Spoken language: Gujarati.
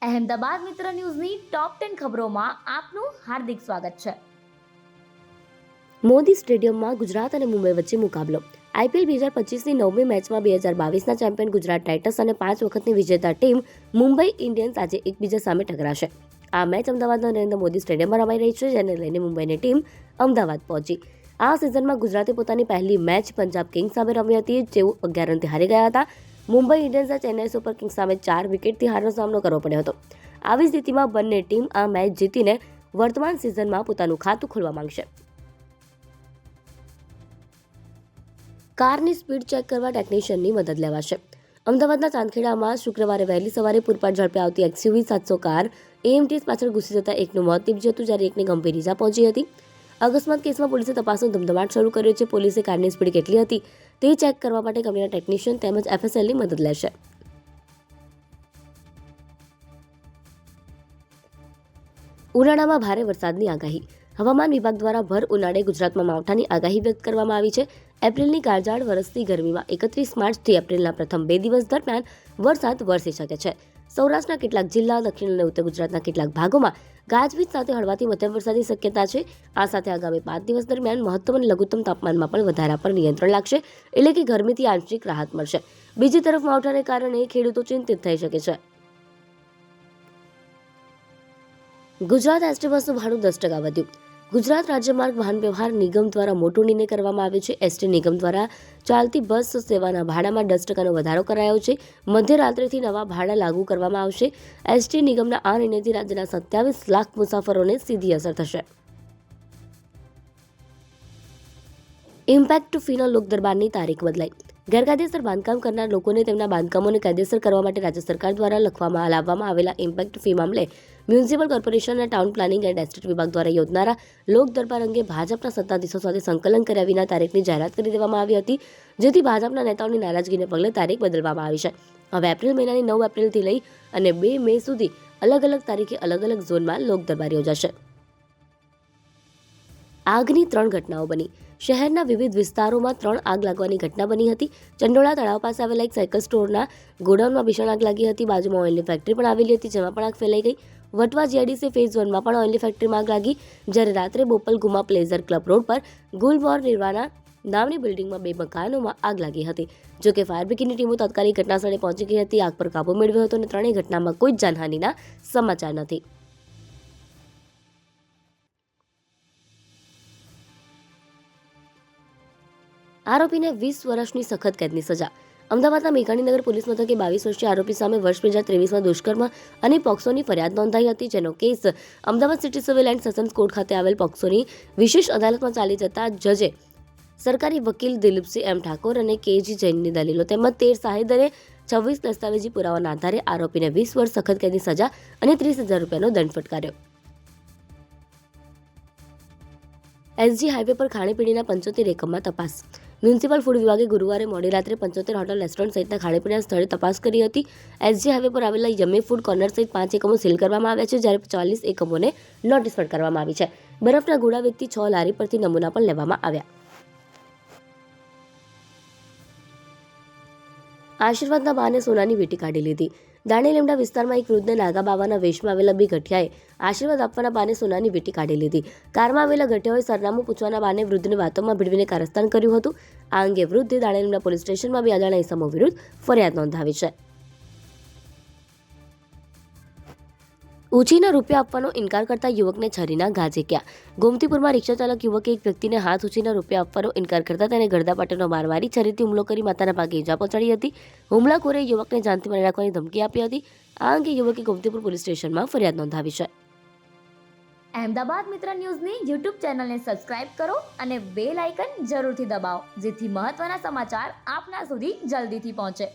અહેમદાબાદ મિત્ર ન્યૂઝની ટોપ 10 ખબરોમાં આપનું હાર્દિક સ્વાગત છે. મોદી સ્ટેડિયમમાં ગુજરાત અને મુંબઈ વચ્ચે મુકાબલો. આઈપીએલ 2025ની 9મી મેચમાં 2022ના ચેમ્પિયન ગુજરાત ટાઇટન્સ અને 5 વખતની વિજેતા ટીમ મુંબઈ ઇન્ડિયન્સ આજે એકબીજા સામે ટકરાશે. આ મેચ અમદાવાદના નરેન્દ્ર મોદી સ્ટેડિયમમાં રમાઈ રહી છે, જેને લઈને મુંબઈની ટીમ અમદાવાદ પહોંચી. આ સિઝનમાં ગુજરાતે પોતાની પહેલી મેચ પંજાબ કિંગ્સ સામે રમી હતી, જેઓ 11 રનથી હારી ગયા હતા. મુંબઈ ઇન્ડિયન્સને ચેન્નઈ સુપર કિંગ્સ સામે 4 વિકેટથી હારનો સામનો કરવો પડ્યો હતો. આવી સ્થિતિમાં બંને ટીમ આ મેચ જીતીને વર્તમાન સિઝનમાં પોતાનું ખાતું ખોલવા માંગશે. કારની સ્પીડ ચેક કરવા ટેકનિશિયનની મદદ લેવાશે. અમદાવાદના ચાંદખેડામાં શુક્રવારે વહેલી સવારે પૂરપાટ ઝડપે આવતી એક્સયુવી 700 કાર એએમટીએસ પાછળ ઘૂસી જતા એકનું મોત નીપજ્યું હતું, જ્યારે એકને ગંભીર ઈજા પહોંચી હતી. અકસ્માત કેસમાં પોલીસે તપાસનો ધમધમાટ શરૂ કર્યો છે. પોલીસે કારની સ્પીડ કેટલી હતી તે ચેક કરવા માટે કંપનીના ટેકનિશિયન તેમજ એફએસએલની મદદ લેશે. ઉનાળામાં ભારે વરસાદની આગાહી. હવામાન વિભાગ દ્વારા ભર ઉનાળે ગુજરાતમાં માવઠાની આગાહી વ્યક્ત કરવામાં આવી છે. એપ્રિલની કાળઝાળ વરસતી ગરમીમાં 31 માર્ચથી એપ્રિલના પ્રથમ 2 દિવસ દરમિયાન વરસાદ વરસી શકે છે. સૌરાષ્ટ્રના કેટલાક જિલ્લા, દક્ષિણ અને ઉત્તર ગુજરાતના કેટલાક ભાગોમાં ગાજવીજ સાથે હળવાથી મધ્યમ વરસાદની શક્યતા છે. આ સાથે આગામી 5 દિવસ દરમિયાન મહત્તમ અને લઘુત્તમ તાપમાનમાં પણ વધારા પર નિયંત્રણ લાગશે, એટલે કે ગરમીથી આંશિક રાહત મળશે. બીજી તરફ માવઠાને કારણે ખેડૂતો ચિંતિત થઈ શકે છે. ગુજરાત એસટી બસનું ભાડું 10% વધ્યું. ગુજરાત રાજ્ય માર્ગ વાહન વ્યવહાર નિગમ દ્વારા મોટો નિર્ણય કરવામાં આવ્યો છે. એસટી નિગમ દ્વારા ચાલતી બસ સેવાના ભાડામાં 10%નો વધારો કરાયો છે. મધ્યરાત્રિથી નવા ભાડા લાગુ કરવામાં આવશે. એસટી નિગમના આ નિર્ણયથી રાજ્યના 27 લાખ મુસાફરોને સીધી અસર થશે. ઇમ્પેક્ટ ફીના લોકદરબારની તારીખ બદલાઈ. ગેરકાયદેસર બાંધકામ કરનાર લોકોને તેમના બાંધકામોને કાયદેસર કરવા માટે રાજ્ય સરકાર દ્વારા લાવવામાં આવેલા ઇમ્પેક્ટ ફી મામલે મ્યુનિસિપલ કોર્પોરેશન અને ટાઉન પ્લાનિંગ એન્ડ એસ્ટેટ વિભાગ દ્વારા યોજાનારા લોક દરબાર અંગે ભાજપના સત્તાધીશો સાથે સંકલન કર્યા વિના તારીખની જાહેરાત કરી દેવામાં આવી હતી, જેથી ભાજપના નેતાઓની નારાજગીને પગલે તારીખ બદલવામાં આવી છે. હવે એપ્રિલ મહિનાની 9 એપ્રિલથી લઈ અને 2 મે સુધી અલગ અલગ તારીખે અલગ અલગ ઝોનમાં લોક દરબાર યોજાશે. આગની 3 ઘટનાઓ બની. શહેરના વિવિધ વિસ્તારોમાં 3 આગ લાગવાની ઘટના બની હતી. ચંડોળા તળાવ પાસે આવેલા એક સાયકલ સ્ટોરના ગોડાઉનમાં ભીષણ આગ લાગી હતી. બાજુમાં ઓઇલની ફેક્ટરી પણ આવેલી હતી, જેમાં પણ આગ ફેલાઈ ગઈ. વટવા જીઆઈડીસી ફેઝ 1માં પણ ઓઇલની ફેક્ટરીમાં આગ લાગી, જ્યારે રાત્રે Bopal Guma pleasure club road પર ગુલમોર નિર્વાણા નામની બિલ્ડિંગમાં 2 મકાનોમાં આગ લાગી હતી. જોકે ફાયર બ્રિગેડની ટીમો તાત્કાલિક ઘટનાસ્થળે પહોંચી ગઈ હતી, આગ પર કાબુ મેળવ્યો હતો અને ત્રણેય ઘટનામાં કોઈ જાનહાનિના સમાચાર નથી. આરોપીને 20 વર્ષની સખત કેદની સજા. અમદાવાદના મેઘાણીનગર પોલીસ મથકે 22 વર્ષીય આરોપી સામે વર્ષ 2023માં દુષ્કર્મ અને પોક્સોની ફરિયાદ નોંધાઈ હતી, જેનો case Ahmedabad city civil and sessions court ખાતે આવેલ પોક્સોની વિશેષ અદાલતમાં ચાલી જતા જજે સરકારી વકીલ દિલીપસિંહ એમ ઠાકોર અને કેજી જૈનની દલીલો તેમજ 13 શાહિદ અને 26 દસ્તાવેજી પુરાવાના આધારે આરોપીને 20 વર્ષ સખત કેદની સજા અને 30,000 રૂપિયાનો દંડ ફટકાર્યો. એસજી હાઈવે પર ખાણીપીણીના 75 એકમમાં તપાસ. મ્યુનિસિપલ ફૂડ વિભાગે ગુરુવારે મોડી રાત્રે 75 હોટલ, રેસ્ટોરન્ટ સહિતના ખાણીપીણીના સ્થળે તપાસ કરી હતી. એસજી હાઈવે પર આવેલા યમી ફૂડ કોર્નર સહિત 5 એકમો સીલ કરવામાં આવ્યા છે, જ્યારે 40 એકમોને નોટિસ ફટકારવામાં આવી છે. બરફના ગોળા વેચતી 6 લારી પરથી નમૂના પણ લેવામાં આવ્યા. આશીર્વાદના બહાને સોનાની વીંટી કાઢી લીધી. દાણી લીમડા વિસ્તારમાં એક વૃદ્ધને નાગા બાવાના વેશમાં આવેલા 2 ગઠિયાએ આશીર્વાદ આપવાના બહાને સોનાની વીંટી કાઢી લીધી. કારમાં આવેલા ગઠિયાઓએ સરનામું પૂછવાના બહાને વૃદ્ધને વાતોમાં ભીડવીને કારસ્તાન કર્યું હતું. આ અંગે વૃદ્ધે દાણી લીમડા પોલીસ સ્ટેશનમાં 2 અજાણ્યા ઇસમો વિરુદ્ધ ફરિયાદ નોંધાવી છે. ઉછીના રૂપિયા આપવાનો ઇનકાર કરતા યુવકને છરીના ઘા ઝીક્યા. ગોમતીપુરમાં રિક્ષા ચાલક યુવકે એક વ્યક્તિને હાથ ઉછીના રૂપિયા આપવાનો ઇનકાર કરતા તેને ગળદાપાટીનો માર મારી છરીથી હુમલો કરી માતાના ભાગે ઈજા પહોંચાડી હતી. હુમલાખોરે યુવકને જાનથી મારી નાખવાની ધમકી આપી હતી. આ અંગે યુવકે ગોમતીપુર પોલીસ સ્ટેશનમાં ફરિયાદ નોંધાવી છે. અહેમદાબાદ મિત્ર ન્યૂઝની યુટ્યુબ ચેનલને સબસ્ક્રાઇબ કરો અને બેલ આઇકન જરૂરથી દબાવો, જેથી મહત્વના સમાચાર આપના સુધી જલ્દીથી પહોંચે.